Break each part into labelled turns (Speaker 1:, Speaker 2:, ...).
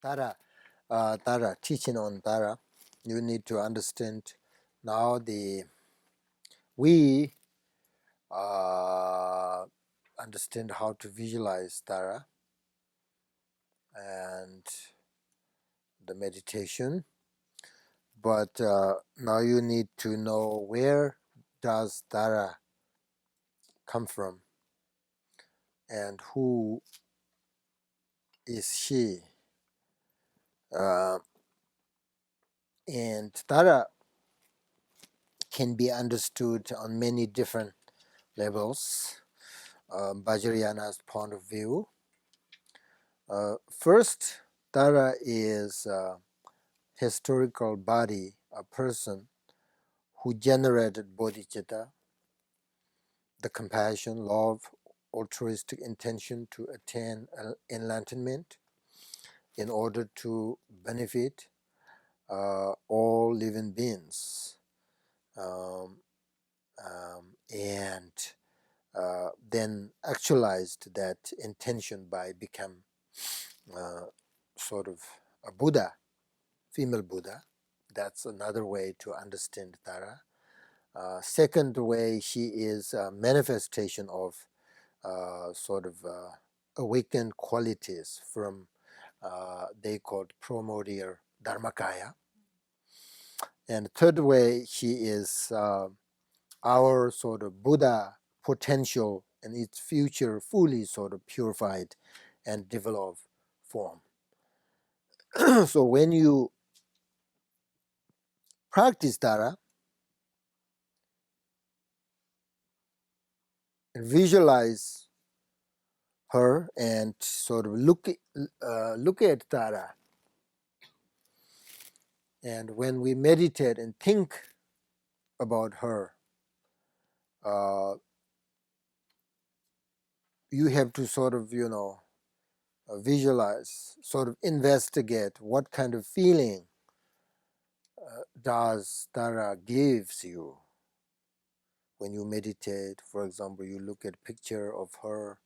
Speaker 1: Tara, teaching on Tara, you need to understand now we understand how to visualize Tara and the meditation, but now you need to know where does Tara come from and who is she. Uh, and Tara can be understood on many different levels. Vajrayana's point of view. First, Tara is a historical body, a person who generated bodhicitta, the compassion, love, altruistic intention to attain enlightenment in order to benefit all living beings. Um, and then actualized that intention by become sort of a Buddha, female Buddha. That's another way to understand Tara. Second way, she is a manifestation of sort of awakened qualities from they called primordial Dharmakaya. And third way, she is our sort of Buddha potential and its future fully sort of purified and developed form. So when you practice Tara and visualize her and sort of look at Tara, and when we meditate and think about her, uh, you have to sort of visualize, sort of investigate what kind of feeling does Tara gives you when you meditate. For example, you look at picture of her,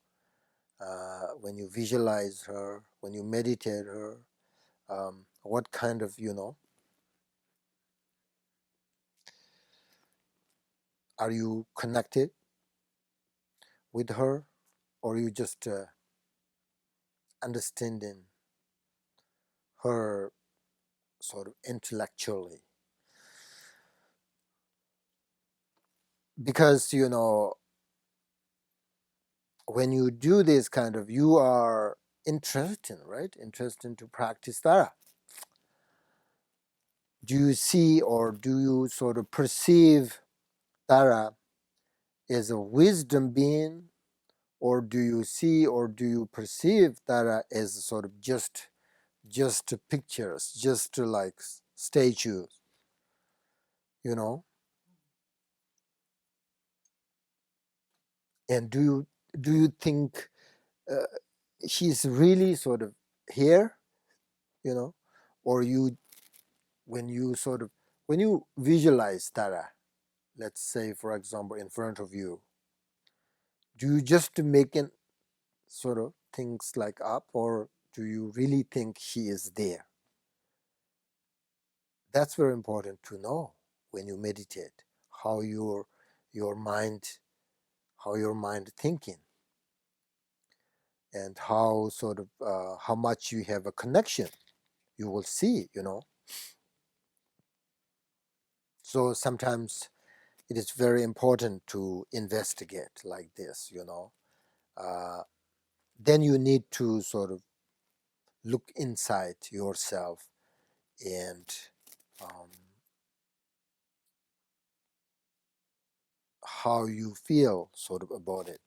Speaker 1: when you visualize her, when you meditate her, what kind of are you connected with her, or you just understanding her sort of intellectually? Because when you do this kind of, you are interested, right? Interested to practice Tara. Do you see or do you sort of perceive Tara as a wisdom being, or do you see or do you perceive Tara as sort of just pictures, just like statues, you know? And do you think uh, she's really sort of here, or you when you sort of when you visualize Tara, let's say for example in front of you, do you just make it sort of things like up, or do you really think she is there? That's very important to know when you meditate, how your mind how your mind thinking, and how sort of how much you have a connection. You will see, so sometimes it is very important to investigate like this, uh, then you need to sort of look inside yourself and um, how you feel sort of about it.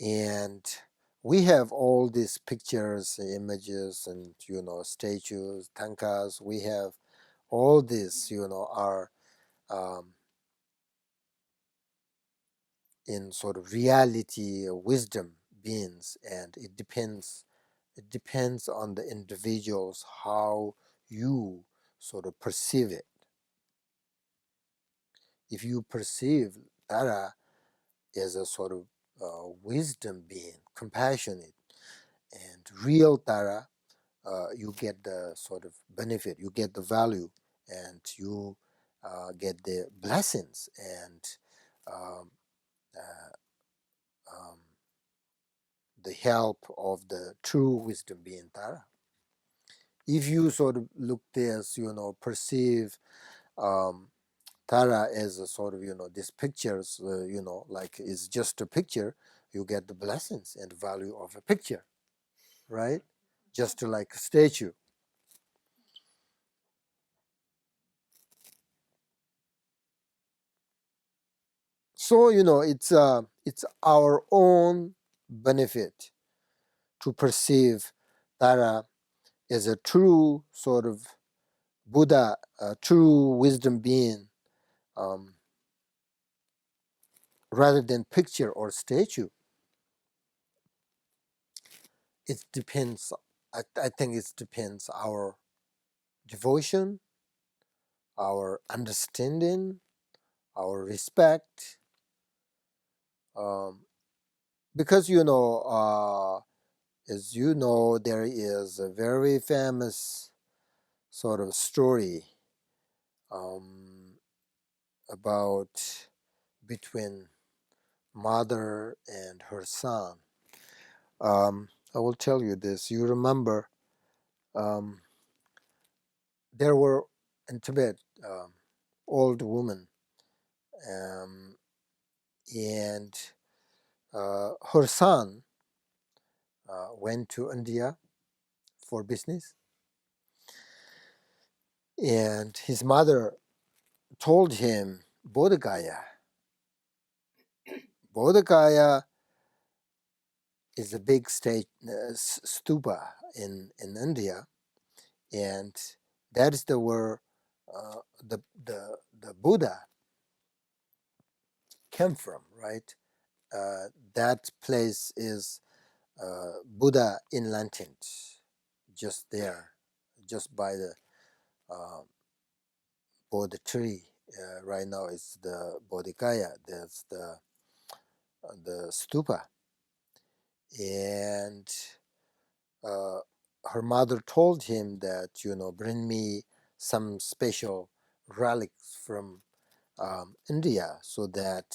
Speaker 1: And we have all these pictures, images, and statues, tankas. We have all this, are in sort of reality, wisdom beings, and it depends. It depends on the individuals how you sort of perceive it. If you perceive Tara as a sort of wisdom being, compassionate, and real Tara, you get the sort of benefit, you get the value, and you get the blessings and um, uh, um, the help of the true wisdom being Tara. If you sort of look this, perceive um, Tara as a sort of, these pictures, like it's just a picture, you get the blessings and value of a picture, right? Just like a statue. So, it's our own benefit to perceive Tara as a true sort of Buddha, a true wisdom being, um, rather than picture or statue. It depends. I think it depends our devotion, our understanding, our respect. Um, because as you know, there is a very famous sort of story um, about between mother and her son. I will tell you this. You remember um, there were in Tibet old women, um, and her son went to India for business, and his mother told him, Bodh Gaya. Bodh Gaya is a big state stupa in India, and that is the where the Buddha came from, right? That place is Buddha enlightened, just there, just by the uh, Bodhi tree. Right now, it's the Bodhikaya. That's the stupa, and uh, her mother told him that bring me some special relics from India, so that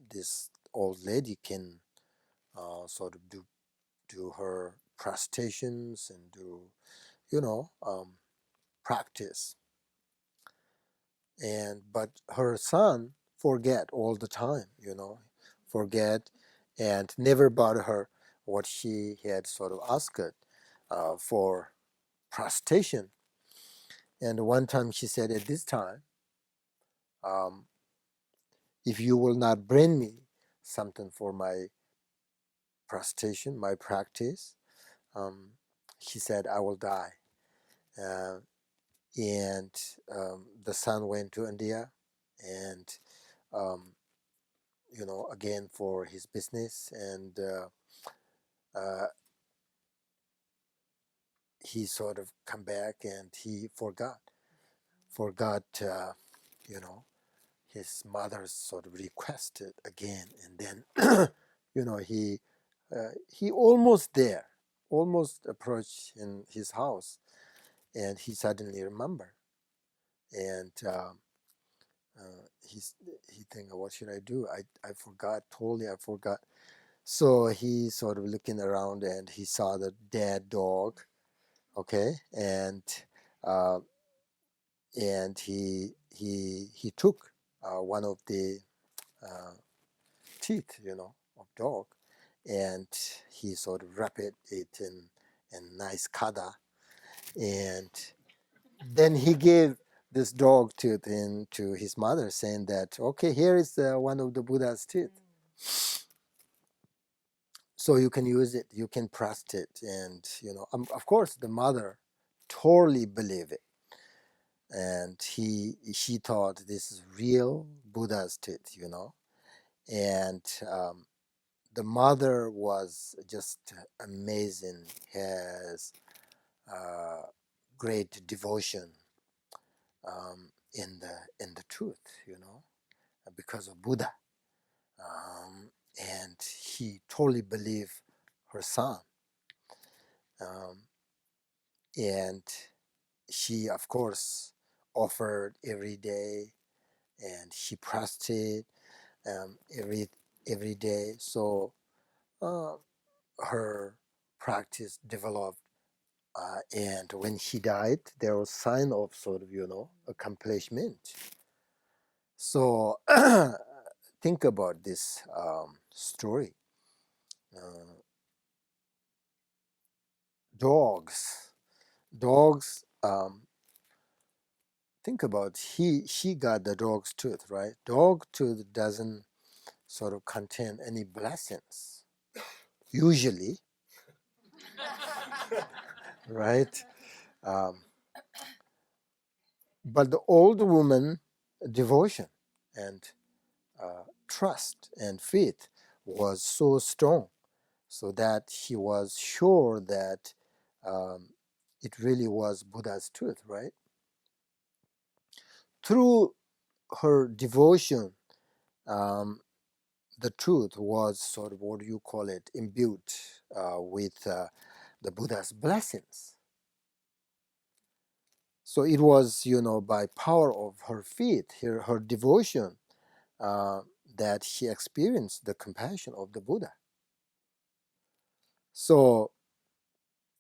Speaker 1: this old lady can sort of do her prestations and do practice. And but her son forget all the time, forget, and never bought her what she had sort of asked for prostration. And one time she said, at this time, um, if you will not bring me something for my prostration, my practice, um, she said, I will die. Uh, and the son went to India, and um, again for his business, and uh, he sort of come back and he forgot you know his mother's sort of requested again, and then he almost there, almost approached in his house, and he suddenly remembered, and he think, what should I do? I forgot, totally I forgot. So he sort of looking around, and he saw the dead dog. Okay, uh, and he took one of the uh, teeth, of dog, and he sort of wrapped it in nice kada, and then he gave this dog tooth to his mother, saying that, okay, here is one of the Buddha's teeth, so you can use it, you can trust it, and of course the mother totally believe it, and she thought this is real Buddha's teeth, and the mother was just amazing, has uh, great devotion in the truth, because of Buddha. and he totally believed her son. Um, and she, of course, offered every day, and she prayed um, every every day. So uh, her practice developed, and when he died, there was sign of sort of accomplishment. So think about this story. Uh, dogs, dogs. Think about she got the dog's tooth, right? Dog tooth doesn't sort of contain any blessings usually, right? Um, but the old woman devotion and trust and faith was so strong, so that he was sure that um, it really was Buddha's truth, right? Through her devotion, um, the truth was sort of, what do you call it, imbued with the Buddha's blessings. So it was, by power of her faith, her devotion, uh, that she experienced the compassion of the Buddha. So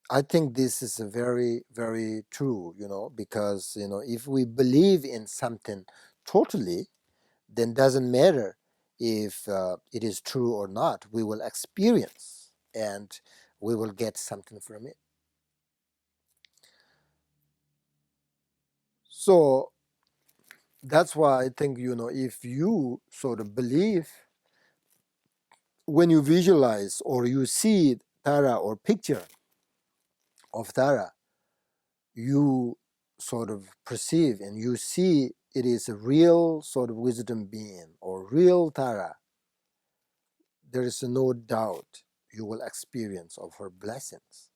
Speaker 1: I think this is a very, very true, because, if we believe in something totally, then doesn't matter if it is true or not. We will experience and we will get something from it. So that's why I think, if you sort of believe, when you visualize or you see Tara or picture of Tara, you sort of perceive and you see it is a real sort of wisdom being or real Tara, there is no doubt you will experience of her blessings.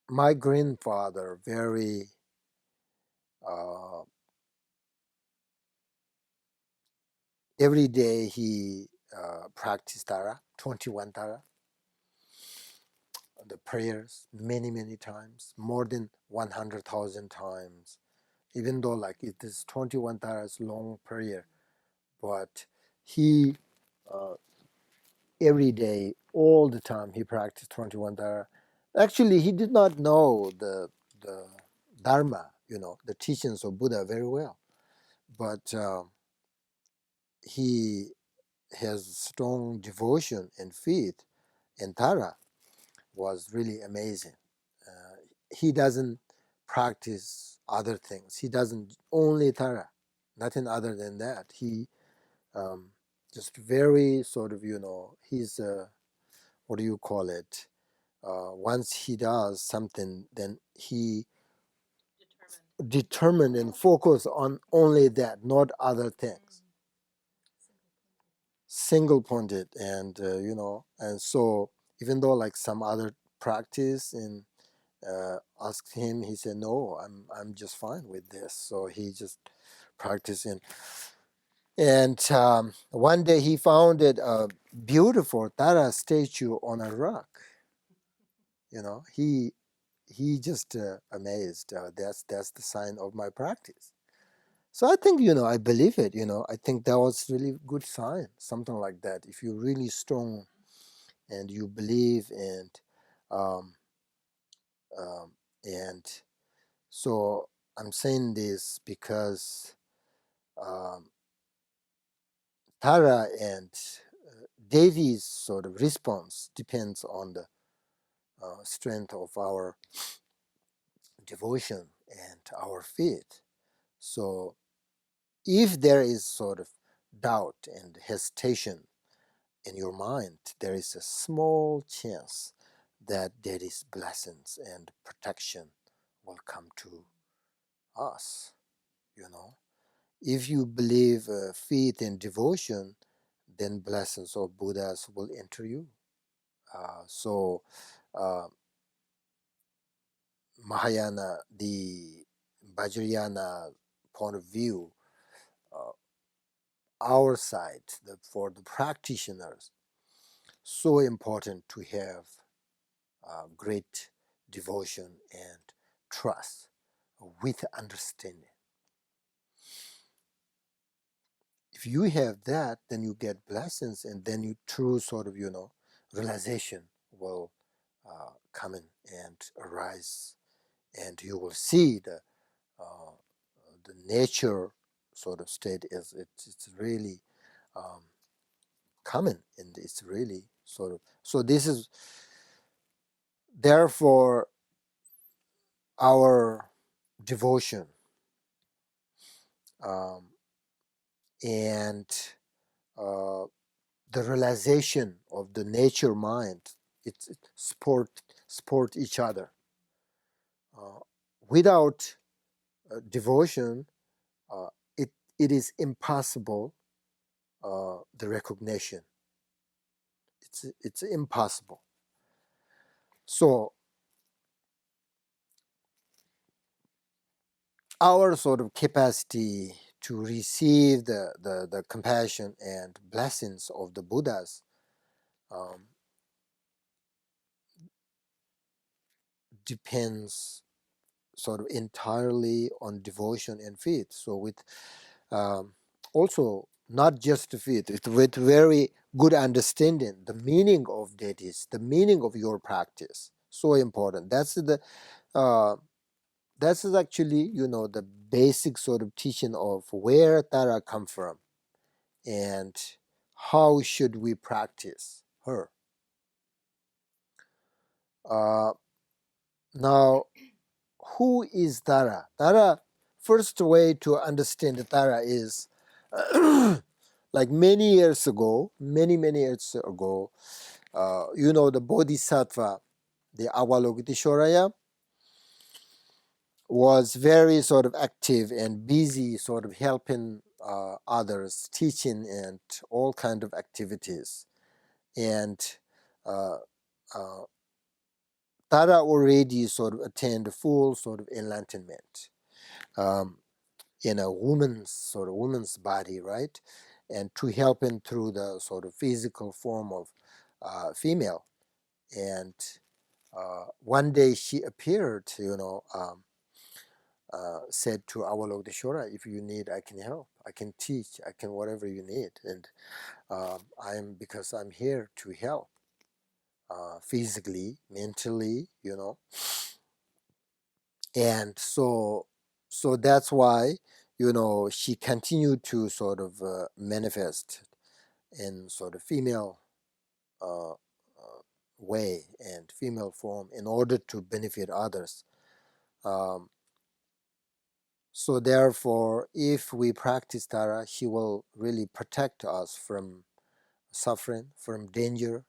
Speaker 1: My grandfather, very uh, every day he practiced Tara, 21 Tara, the prayers many, many times, more than 100,000 times, even though like it is 21 Taras long prayer, but he uh, every day, all the time, he practiced 21 Tara. Actually, he did not know the Dharma, the teachings of Buddha very well, but he has strong devotion and faith, and Tara was really amazing. Uh, he doesn't practice other things. He doesn't only Tara, nothing other than that. He um, just very sort of, he's what do you call it? Once he does something, then he determined and focus on only that, not other things. Single pointed, and and so even though like some other practice and asked him, he said, "No, I'm just fine with this." So he just practicing. And one day he found a beautiful Tara statue on a rock. He just amazed. That's the sign of my practice. So I think I believe it. I think that was really good sign, something like that. If you're really strong and you believe um, um, and so I'm saying this because um, Tara and Devi's sort of response depends on the strength of our devotion and our faith. So if there is sort of doubt and hesitation in your mind, there is a small chance that there is blessings and protection will come to us. You know, if you believe faith and devotion, then blessings of Buddhas will enter you. So uh, Mahayana, the Vajrayana point of view, uh, our side, for the practitioners, so important to have great devotion and trust with understanding. If you have that, then you get blessings, and then you true sort of, realization will come in and arise, and you will see the nature sort of state is it's really um, common, and it's really sort of, so this is therefore our devotion, um, and uh, the realization of the nature mind, it support each other. Without devotion, uh, it it is impossible, the recognition. It's impossible. So our sort of capacity to receive the compassion and blessings of the Buddhas um, depends sort of entirely on devotion and faith. So with um, also not just faith, with very good understanding the meaning of deities, the meaning of your practice, so important. Uh, that's actually, the basic sort of teaching of where Tara come from and how should we practice her. Uh, Now, who is Tara? Tara, first way to understand Tara is like many years ago, many years ago, the Bodhisattva, the Avalokiteshvara, was very sort of active and busy, sort of helping others, teaching and all kind of activities. And uh, uh, Tara already sort of attained full sort of enlightenment um, in a woman's body, right? And to help him through the sort of physical form of female. And one day she appeared, said to Avalokiteshvara, if you need, I can help, I can teach, I can whatever you need. And because I'm here to help physically, mentally, and so that's why she continued to sort of manifest in sort of female way and female form in order to benefit others. um, so therefore if we practice Tara, she will really protect us from suffering, from danger,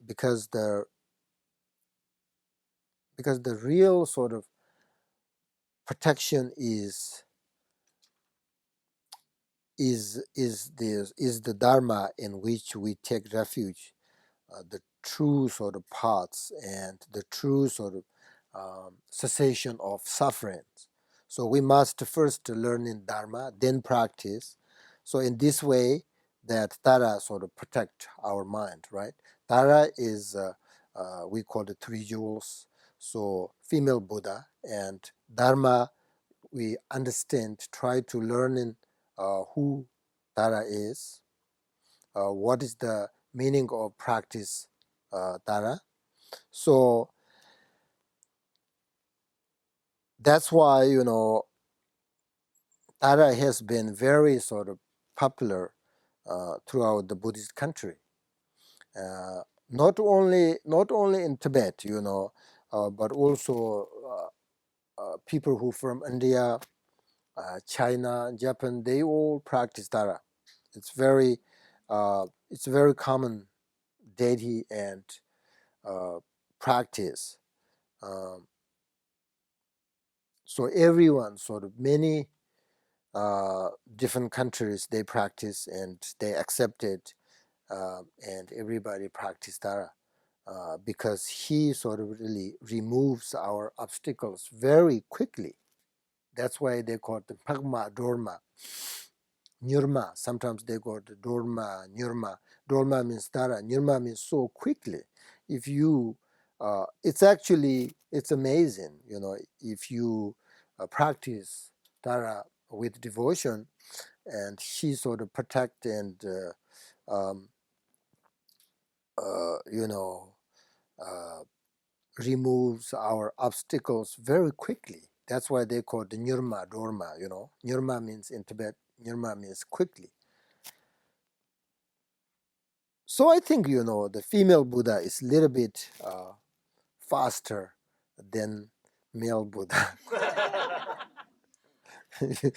Speaker 1: because the real sort of protection is the Dharma in which we take refuge, the true sort of paths and the true sort of cessation of sufferings. So we must first learn in Dharma, then practice. So in this way, that Tara sort of protect our mind, right? Tara is we call it three jewels. So female Buddha and Dharma, we understand, try to learn in who Tara is, what is the meaning of practice Tara. So that's why Tara has been very sort of popular throughout the Buddhist country. Uh, not only in Tibet, but also people who from India, China, Japan, they all practice Tara. It's very it's a very common deity and practice. Um, so everyone, sort of many different countries, they practice and they accept it, and everybody practice Tara. Because he sort of really removes our obstacles very quickly. That's why they call it the Pagma Dorma. Nyurma. Sometimes they go to dorma, nyurma. Dorma means tara. Nyurma means so quickly. If you, it's amazing, if you practice tara with devotion, and she sort of protect and um, you know uh, removes our obstacles very quickly. That's why they call the nyurma dorma. Nyurma means in Tibet. Nyurma means quickly. So I think the female Buddha is a little bit faster than male Buddha. A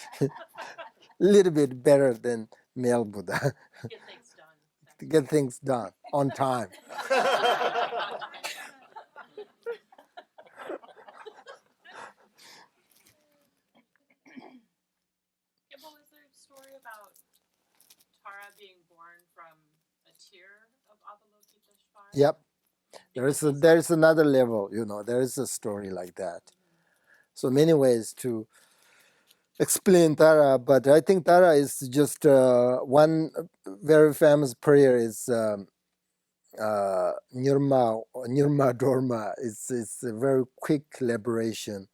Speaker 1: little bit better than male Buddha.
Speaker 2: Get things done.
Speaker 1: To get things done on time.
Speaker 2: Khenpo, is there a story about Tara being born from a tear of Avalokiteshvara?
Speaker 1: Yep. There is another level, there is a story like that. So many ways to explain Tara, but I think Tara is just one very famous prayer is Nirma Dorma. It's a very quick liberation,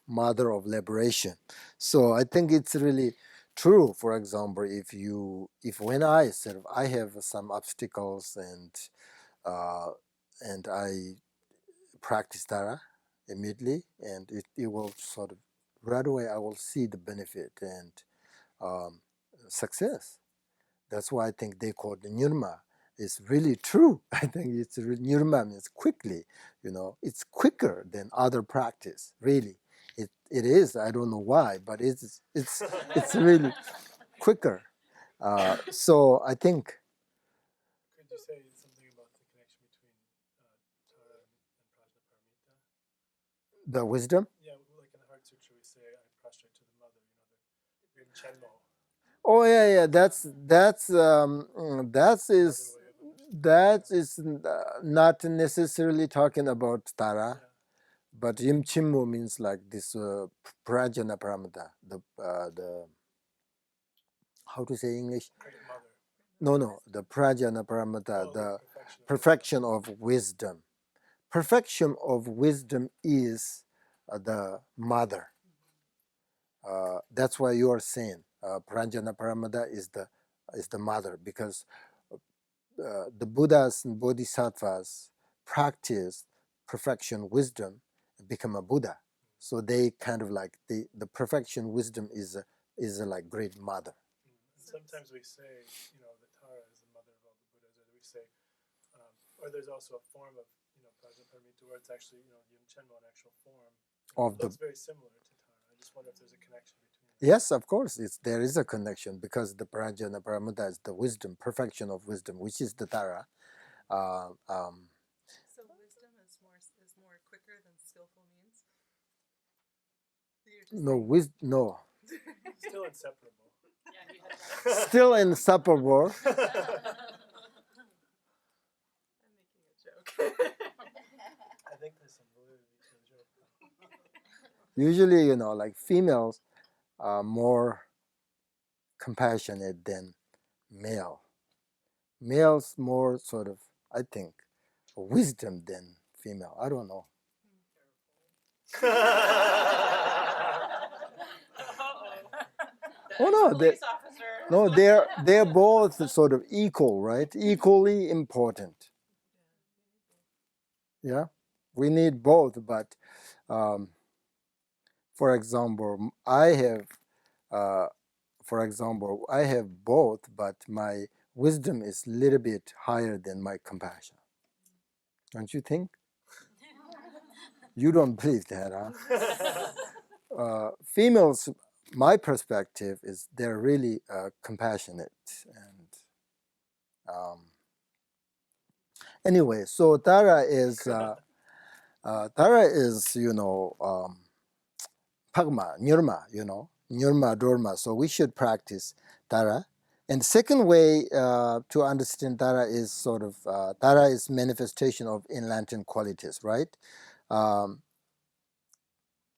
Speaker 1: mother of liberation. So I think it's really true. For example, if when I have some obstacles and I practice Tara immediately, and it will sort of right away I will see the benefit and success. That's why I think they call the Nirma. It's really true. I think Nirma means quickly. It's quicker than other practice. Really, it is. I don't know why, but it's really quicker. So I think.
Speaker 3: Could you say something about the connection between Tara and Prajnaparamita?
Speaker 1: The wisdom?
Speaker 3: Yeah, like in the Heart Sutra, we say, I prostrate to the mother, the Khenpo.
Speaker 1: Oh yeah. That is not necessarily talking about Tara,
Speaker 3: Yeah.
Speaker 1: but Yimchimmu means like this Prajna Paramita. The how to say English?
Speaker 3: Great mother.
Speaker 1: No, the Prajna Paramita, the
Speaker 3: perfection
Speaker 1: perfection of wisdom. Perfection of wisdom is the mother. That's why you are saying Prajna Paramita is the mother, because the Buddhas and Bodhisattvas practice perfection wisdom and become a Buddha. So they kind of like the perfection wisdom is like great mother.
Speaker 3: Sometimes we say, that Tara is the mother of all the Buddhas, or we say, or there's also a form of, Prajnaparamita where it's actually, Yimchenmo, an actual form. It's very similar to Tara. I just wonder if there's a connection between them.
Speaker 1: Yes, of course, there is a connection, because the Prajna Paramita is the wisdom, perfection of wisdom, which is the Tara.
Speaker 4: So wisdom is more quicker than skillful means?
Speaker 1: No.
Speaker 3: Still inseparable.
Speaker 1: Still inseparable.
Speaker 4: I'm making a joke.
Speaker 3: I think there's some validity to the joke.
Speaker 1: Usually, like females are more compassionate than male. Males more sort of, I think, wisdom than female. I don't know. Oh no, they're both sort of equal, right? Equally important. Yeah, we need both, but for example, I have both, but my wisdom is a little bit higher than my compassion. Don't you think? You don't believe that, huh? Females, my perspective is they're really compassionate, and anyway. So Tara is Pagma, Nirma, Nirma Dorma. So we should practice Tara. And second way to understand Tara is Tara is manifestation of enlightened qualities, right?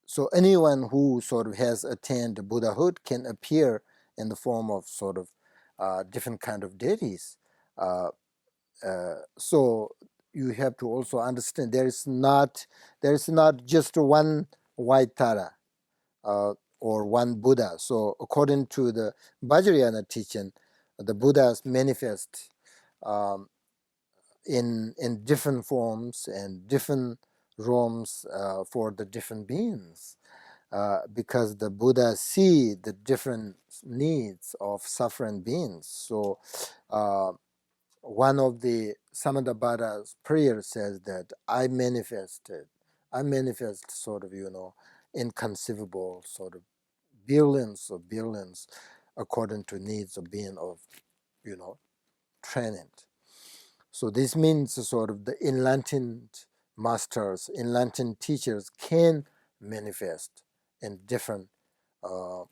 Speaker 1: So anyone who sort of has attained Buddhahood can appear in the form of sort of different kind of deities. So you have to also understand there is not just one white Tara or one Buddha. So according to the Vajrayana teaching, the Buddhas manifest um, in different forms and different realms for the different beings. Because the Buddha see the different needs of suffering beings. So one of the Samantabhada's prayer says that I manifest sort of, inconceivable sort of billions of billions according to needs of being of, training. So this means sort of the enlightened masters, enlightened teachers can manifest in different uh,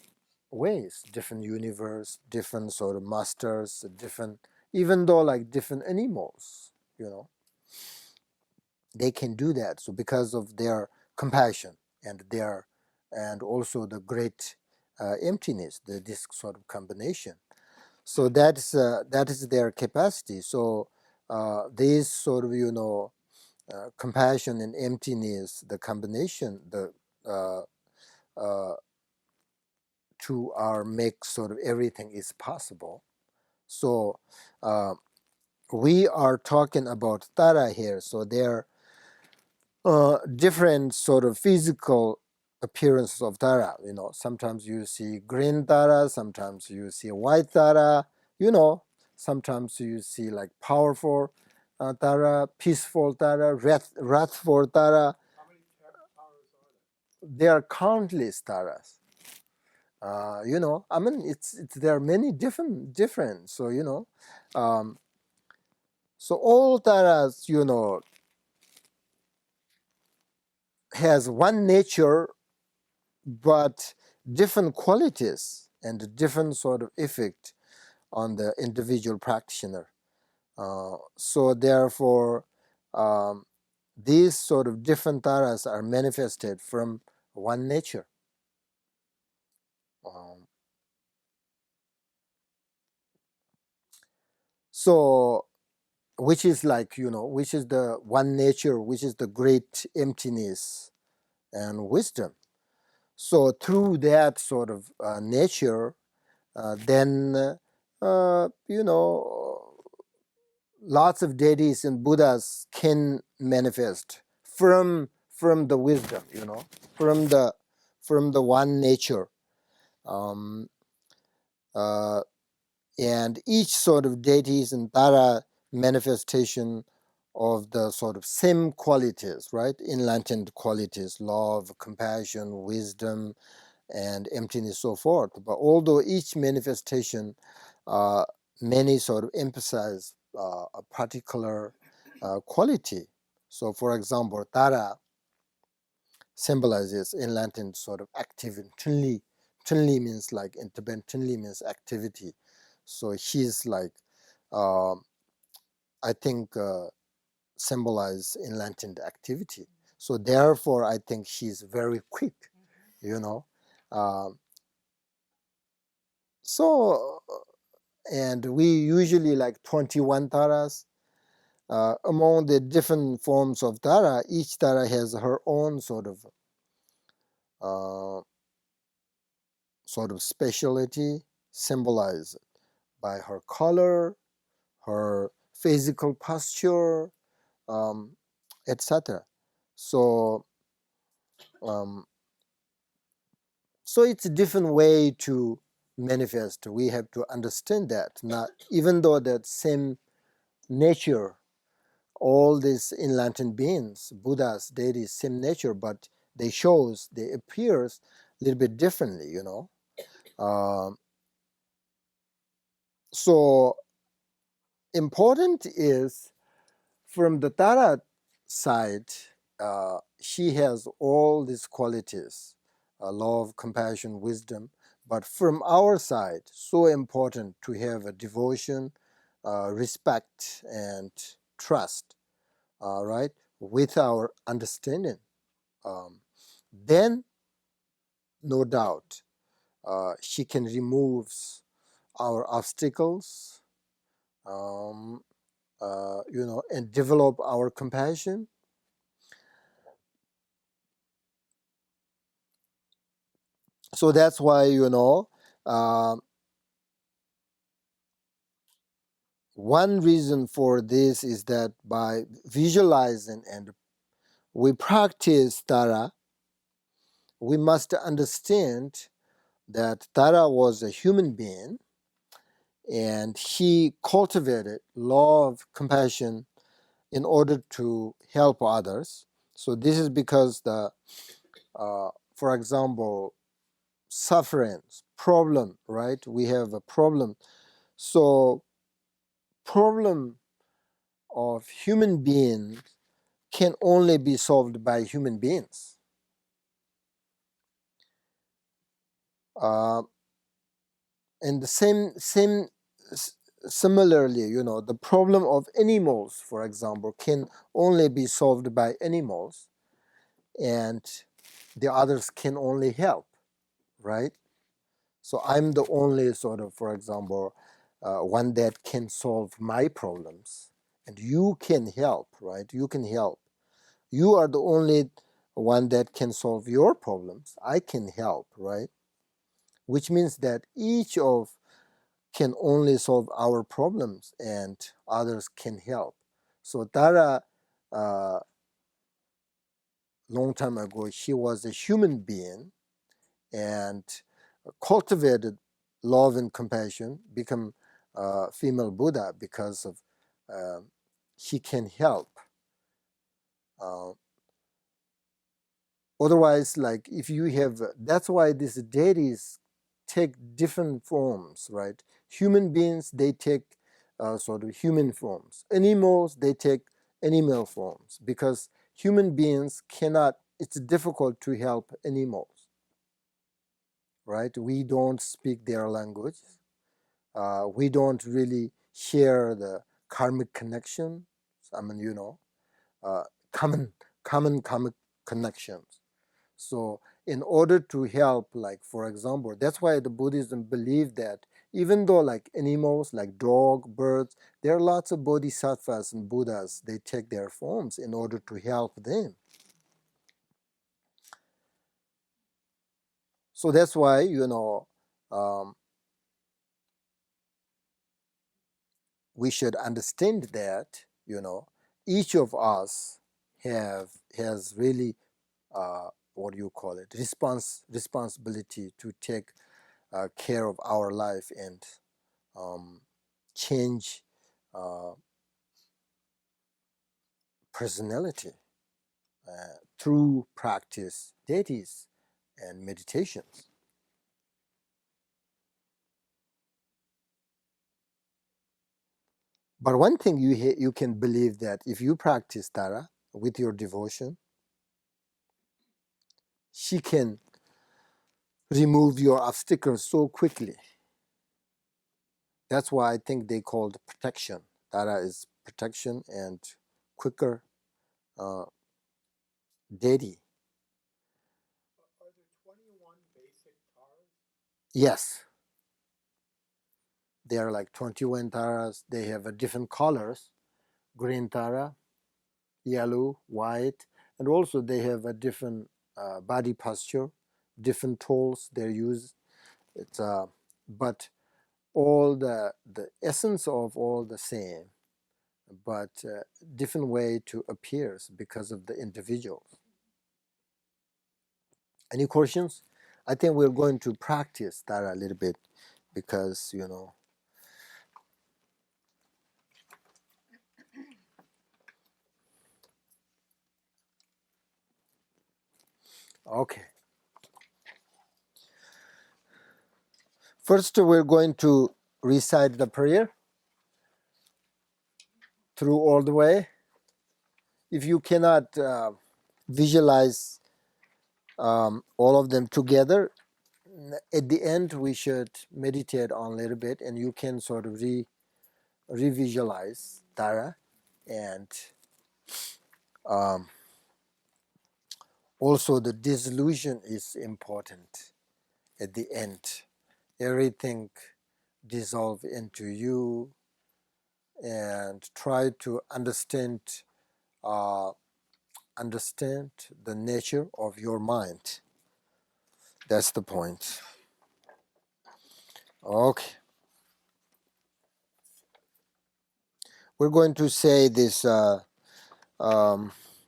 Speaker 1: ways, different universe, different sort of masters, different, even though like different animals, they can do that. So because of their compassion and and also the great emptiness, this sort of combination. So that is their capacity. So this sort of compassion and emptiness, the combination, the uh, uh, to our make sort of everything is possible. So we are talking about Tara here. So there are different sort of physical appearances of Tara. Sometimes you see green Tara, sometimes you see white Tara. Sometimes you see like powerful Tara, peaceful Tara, wrathful Tara.
Speaker 3: How many powers are there?
Speaker 1: There are countless Taras. I mean, it's there are many different. So so all Taras, has one nature, but different qualities and different sort of effect on the individual practitioner. So therefore, um, these sort of different Taras are manifested from one nature. Um, so which is like, which is the one nature, which is the great emptiness and wisdom. So through that sort of nature, then lots of deities and Buddhas can manifest from the wisdom, from the one nature. Um, uh, and each sort of deities and Tara manifestation of the sort of same qualities, right? Enlightened qualities, love, compassion, wisdom, and emptiness, so forth. But although each manifestation, uh, many sort of emphasize a particular quality. So, for example, Tara symbolizes enlightened sort of activity. Tunli means like in Tibetan, Tunli means activity. So he's like, I think, symbolize enlightened activity. So therefore, I think she's very quick, you know. So, and we usually like 21 taras. Among the different forms of tara, each tara has her own uh, sort of specialty, symbolized by her color, her physical posture, um, etc. So, um, so it's a different way to manifest. We have to understand that. Not even though that same nature, all these enlightened beings, Buddhas, deities, same nature, but they appears a little bit differently. Um, so important is from the Tara side, she has all these qualities, love, compassion, wisdom. But from our side, so important to have a devotion, respect, and trust, right, with our understanding. Um, then, no doubt, she can remove our obstacles, and develop our compassion. So that's why, one reason for this is that by visualizing and we practice Tara, we must understand that Tara was a human being and he cultivated love, compassion in order to help others. So this is because for example, sufferings, problem, right? We have a problem. So problem of human beings can only be solved by human beings. Uh, and the similarly, the problem of animals, for example, can only be solved by animals, and the others can only help, right? So I'm the only sort of, for example, one that can solve my problems, and you can help, right? You can help. You are the only one that can solve your problems. I can help, right? Which means that each of can only solve our problems and others can help. So Tara, long time ago, she was a human being and cultivated love and compassion, become female Buddha because of she can help. Uh, Otherwise, like if you have, that's why these deities take different forms, right? Human beings, they take sort of human forms. Animals, they take animal forms because human beings cannot, it's difficult to help animals, right? We don't speak their language. We don't really share the karmic connection. I mean, uh, common, karmic connections. So in order to help, like for example, that's why the Buddhism believe that even though like animals, like dog, birds, there are lots of bodhisattvas and Buddhas, they take their forms in order to help them. So that's why, um, we should understand that, each of us has really what do you call it, responsibility to take care of our life and um, change uh, personality through practice, deities, and meditations. But one thing you can believe that if you practice Tara with your devotion, she can remove your obstacles so quickly. That's why I think they called protection. Tara is protection and quicker uh, deity.
Speaker 3: Are there 21 basic taras?
Speaker 1: Yes, they are like 21 taras. They have a different colors: green tara, yellow, white, and also they have a different body posture, different tools they use. It's but all the essence of all the same, but different way to appears because of the individuals. Any questions? I think we're going to practice that a little bit because Okay. First, we're going to recite the prayer through all the way. If you cannot visualize all of them together, at the end we should meditate on a little bit, and you can sort of revisualize Tara, and also the dissolution is important. at the end. Everything dissolve into you, and try to understand the nature of your mind. That's the point. Okay, we're going to say this the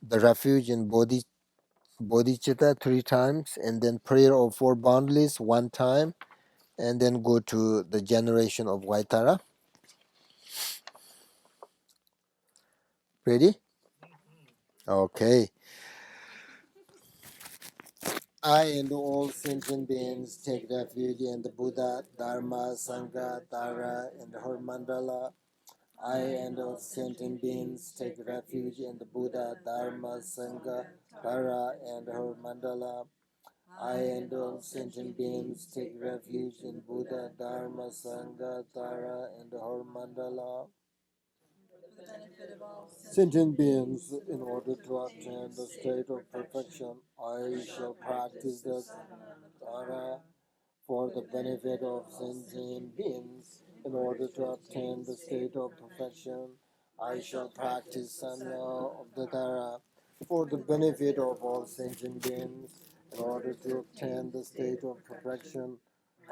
Speaker 1: refuge in bodhicitta 3 times, and then prayer of 4 boundless 1 time, and then go to the generation of Vaitara. Ready? Okay. I and all sentient beings take refuge in the Buddha, Dharma, Sangha, Tara, and her mandala. I and all sentient beings take refuge in the Buddha, Dharma, Sangha, Tara, and her mandala. I and all sentient beings take refuge in Buddha, Dharma, Sangha, Tara, and her mandala.
Speaker 4: For the benefit of all
Speaker 1: Sentient beings, in order to obtain the state of perfection, I shall practice the Tara. For the benefit of sentient beings, in order to obtain the state of perfection, I shall practice Sanya of the Tara. For the benefit of all sentient beings, in order to obtain the state of perfection,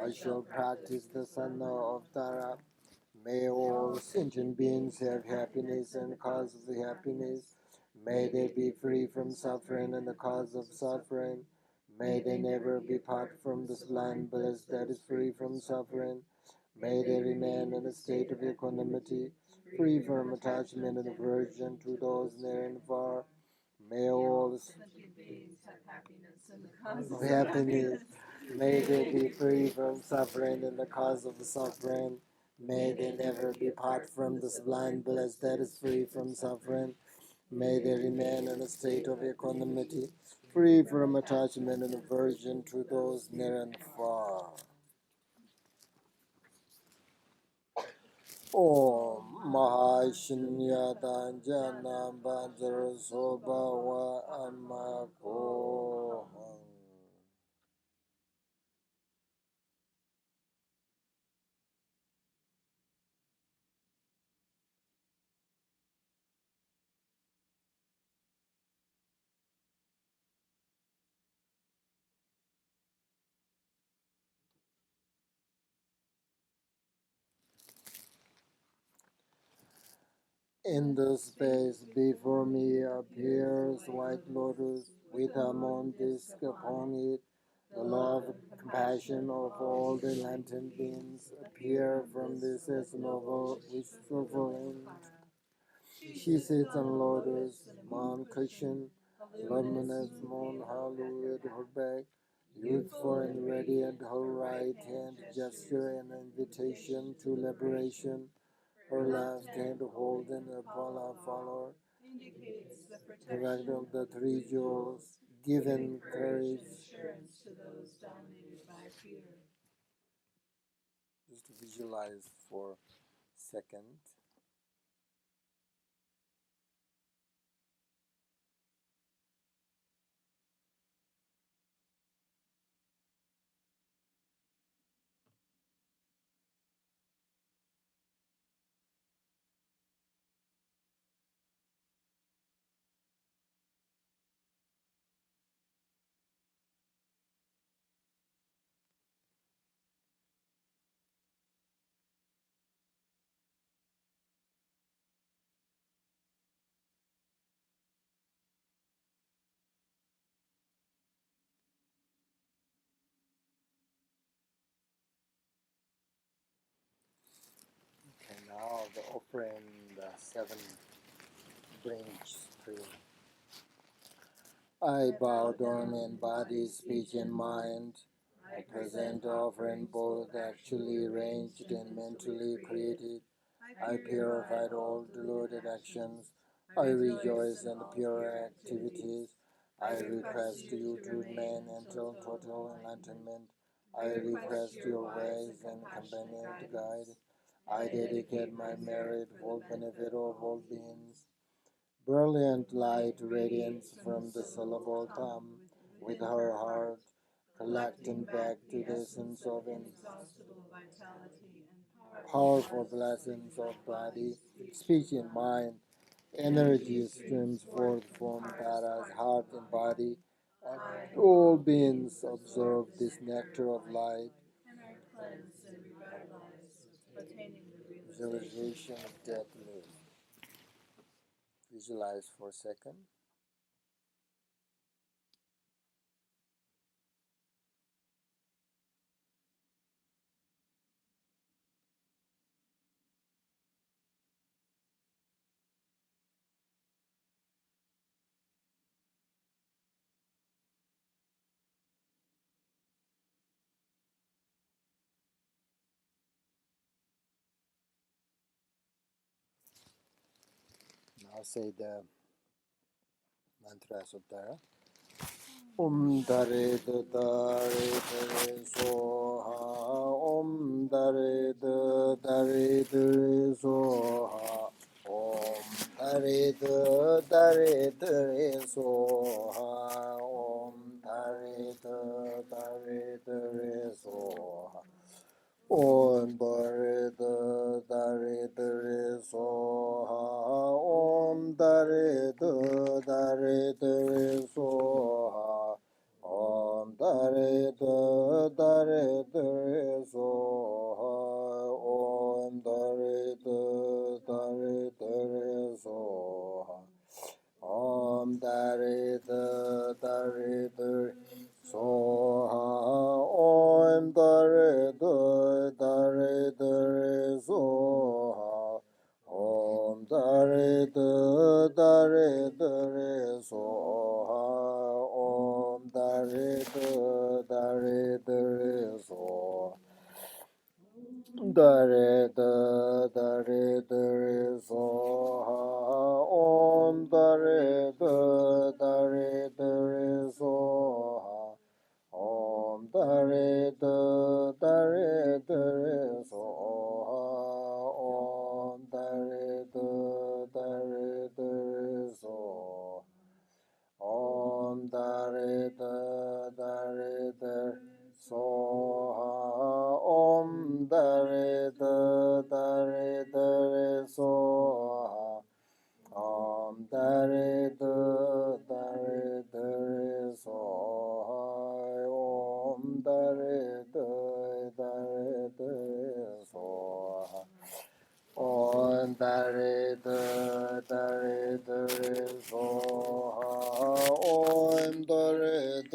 Speaker 1: I shall practice the Sanya of Tara. May all sentient beings have happiness and cause of the happiness. May they be free from suffering and the cause of suffering. May they never be part from this blind bliss that is free from suffering. May they remain in a state of equanimity, free from attachment and aversion to those near and far. May all
Speaker 4: sentient beings have happiness and the cause
Speaker 1: of happiness. May they be free from suffering and the cause of the suffering. May they never be part from this blind bliss that is free from suffering. May they remain in a state of equanimity, free from attachment and aversion to those near and far. Om Mahashinyata Jana Bhajar Sobhawa Amakoham. In the space before me appears white lotus with a moon disk upon it. The love and compassion of all the enlightened beings appear from this novel wistful end. She sits on lotus, moon cushion, luminous moon hallowed her back, youthful and radiant, her right hand gesture an invitation to liberation. Her left hand holding a pala flower
Speaker 4: indicates the
Speaker 1: protection of the 3 jewels, giving courage.
Speaker 4: assurance to those dominated by fear.
Speaker 1: Just visualize for a second. Okay, now the offering, the 7 branch tree. I bow down in body, speech, and mind. I present offering both actually arranged and mentally created. I purified all deluded actions. I rejoice in the pure activities. I request you to remain until total enlightenment. I request your ways and companion to guide. I dedicate my merit for benefit of all beings. Brilliant light radiance from the syllable thumb with her heart. collecting back to the essence of
Speaker 4: inexhaustible vitality and
Speaker 1: powerful blessings of body, speech, and mind. Energy streams forth from Tara's heart and body, and all beings absorb this nectar of light.
Speaker 4: and are cleansed and revitalized, attaining the
Speaker 1: Visualization of death live. Visualize for a second. Now say the mantras of Tara. Dare da dare dare soha. Dare da dare dare soha. Dare da dare dare soha. Dare da dare dare soha. Om Dare Da Dare Dare Soha. Om Dare Da Dare Dare Soha. Om Dare Da Dare Dare Soha. Om Dare Da Dare Dare Soha. Om Dare Da Dare Dare Soha. Om Dare Da Dare Dare Soha. Om Dare Da Dare Dare Soha. Om Dare Da Dare Dare Soha. Dare da dare dare soha. Om dare da dare dare soha. Om dare da dare dare soha. Om dare da dare dare soha. Om Dare Da Dare Dare Soha. Om Dare Da Dare Dare Soha. Om Dare Da Dare Dare Soha. Om Dare Da Dare Dare Soha. Om Dare Da Dare Dare Soha. Om Dare Da Dare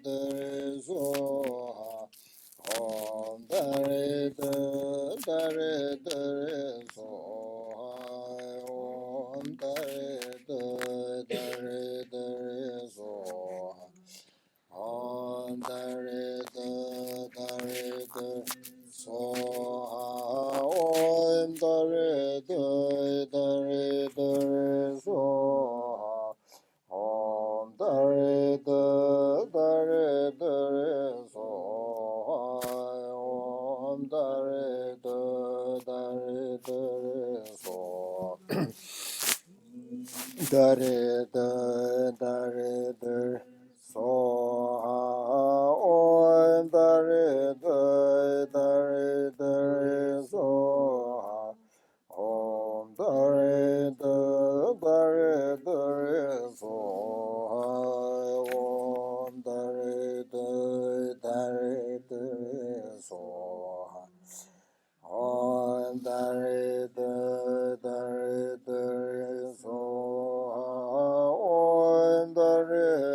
Speaker 1: Dare Soha. Om Dare Da Dare Dare Soha. Om Dare Da Dare Dare Soha. Om Dare Da Dare Dare Soha. Om Dare Da Dare Dare Soha. Om Dare Da Dare Dare Soha. Om Dare Da Dare Dare Soha. Dare da dare dare soha. Om dare da dare dare soha. Om dare da dare dare soha. Om dare da dare dare soha. Om Dare Da Dare Dare Soha. Om Dare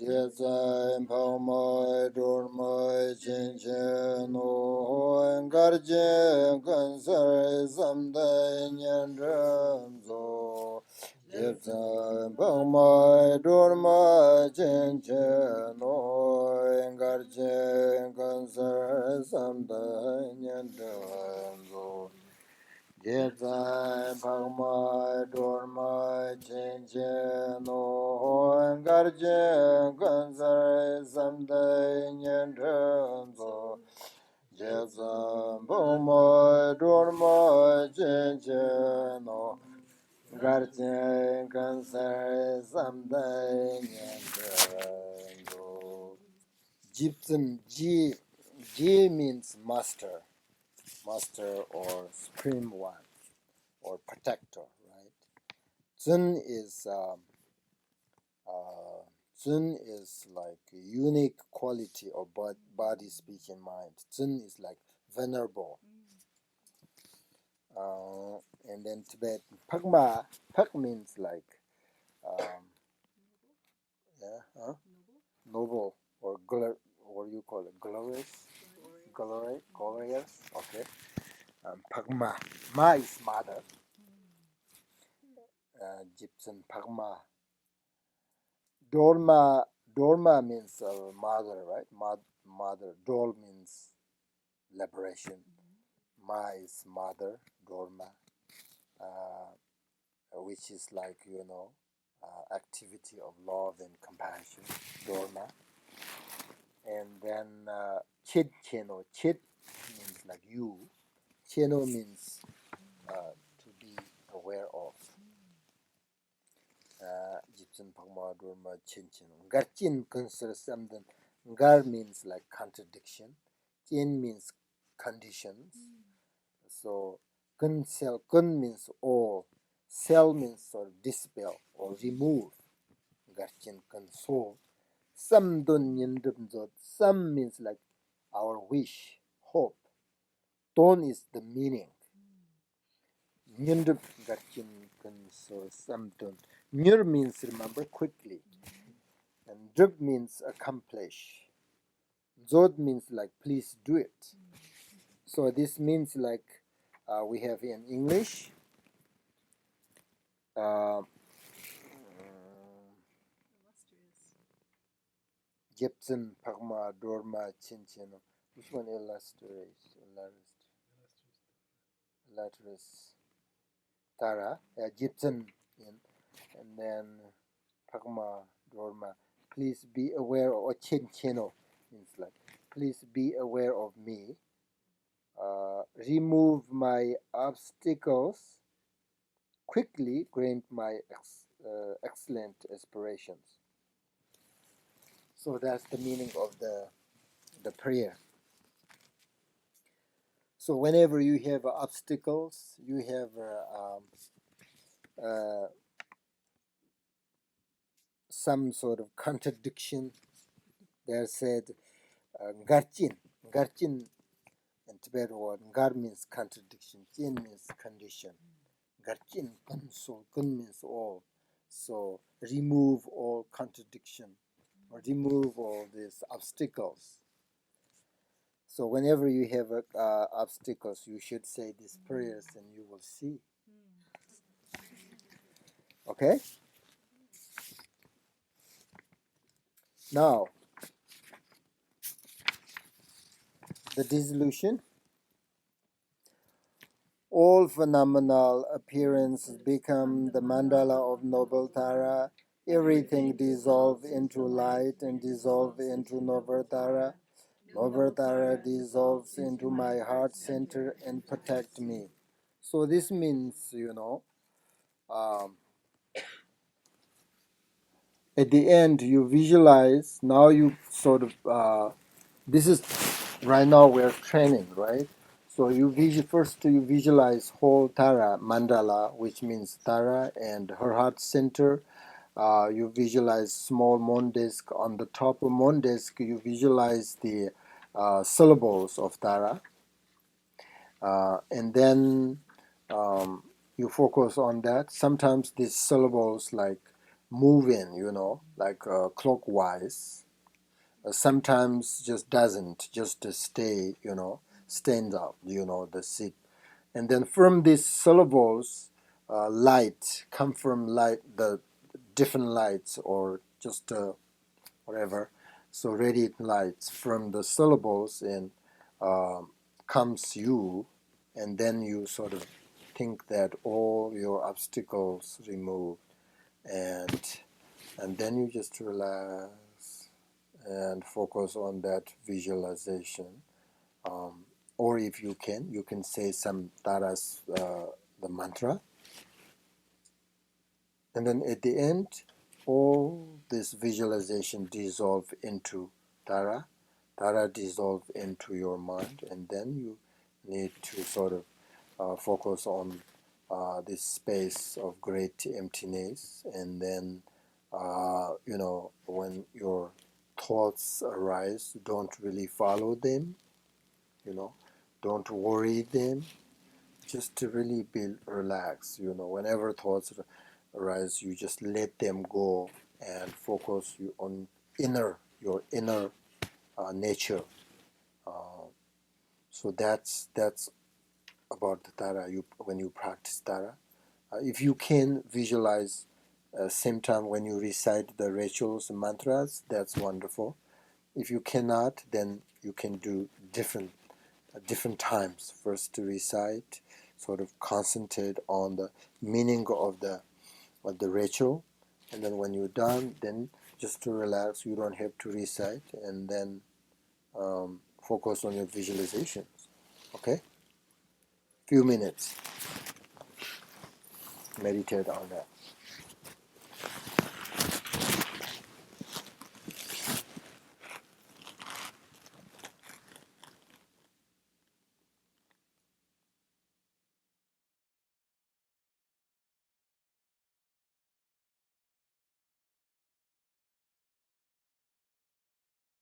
Speaker 1: Jezai Pamai Durmai Chinchen No Garje Gansar Samdai Nyandramzo Jezai Pamai Durmai Chinchen No Garje Gansar Samdai Nyandramzo Jezai Bhagmai Dormai Chenchen No Garje Gansar Samdai Nyandranzo Jezai Bhagmai Dormai Chenchen No Garje Gansar Samdai Nyandranzo. Gypsum G means master, master or supreme one, or protector, right? Zun is like a unique quality of body, speech, and mind. Zun is like venerable. And then Tibet, Pagma, Pag means like, yeah, huh? Noble, or what do you call it? Glorious? Glorious, okay. Pagma, Ma is mother. Gypsum, Pagma. Dorma means mother, right? Mother. Dol means liberation. Ma is mother. Dorma, which is like, activity of love and compassion. Dorma. And then chit cheno. Chit means like you. Cheno means to be aware of. Gypsum Pagma Dorma Chin Chin. Garchin considers something. Gar means like contradiction. Chin means conditions. So kun sel kun means all. Sel means sort of dispel or remove. Garchin kun so. Some dun yindum zot. Some means like our wish, hope. Ton is the meaning. Nyundup garchin kun so some dun. Nyur means remember quickly. And drip means accomplish. Zod means like please do it. So this means like we have in English. Gibson, Pagma, Dorma, Chinchino. Which one illustrates? Illustrates Tara. Gibson in. And then Pagma, Dorma. Please be aware of, or Chinchino means like, please be aware of me. Remove my obstacles. Quickly grant my excellent aspirations. So that's the meaning of the prayer. So whenever you have obstacles, you have some sort of contradiction. They're said garchin. Garchin in Tibetan word, gar means contradiction, jin means condition. Garchin kun so kun means all. So remove all contradiction, or remove all these obstacles. So whenever you have obstacles, you should say these prayers and you will see. Okay? Now, the dissolution. All phenomenal appearances become the mandala of noble Tara. Everything dissolves into light and dissolves into noble Tara. Noble Tara dissolves into my heart center and protect me. So this means, at the end you visualize, now you sort of, this is, right now we're training, right? So you visualize whole Tara mandala, which means Tara and her heart center. You visualize small moon disk. On the top of moon disk, you visualize the syllables of Tara. And then you focus on that. Sometimes these syllables like moving, like clockwise. Sometimes just doesn't, just to stay, stand up, the sit. And then from these syllables, light come from light, the different lights or just whatever. So radiant lights from the syllables and comes you, and then you sort of think that all your obstacles removed, and then you just relax and focus on that visualization. Or if you can say some taras, the mantra, and then at the end, all this visualization dissolve into tara. Tara dissolve into your mind, and then you need to sort of focus on this space of great emptiness, and then when your thoughts arise, don't really follow them, don't worry them, just to really be relaxed. Whenever thoughts arise, you just let them go and focus you on your inner nature. So that's about the tara. When you practice tara, if you can visualize same time when you recite the rituals and mantras, that's wonderful. If you cannot, then you can do different times. First to recite, sort of concentrate on the meaning of the ritual, and then when you're done, then just to relax. You don't have to recite, and then focus on your visualizations. Okay, few minutes. Meditate on that.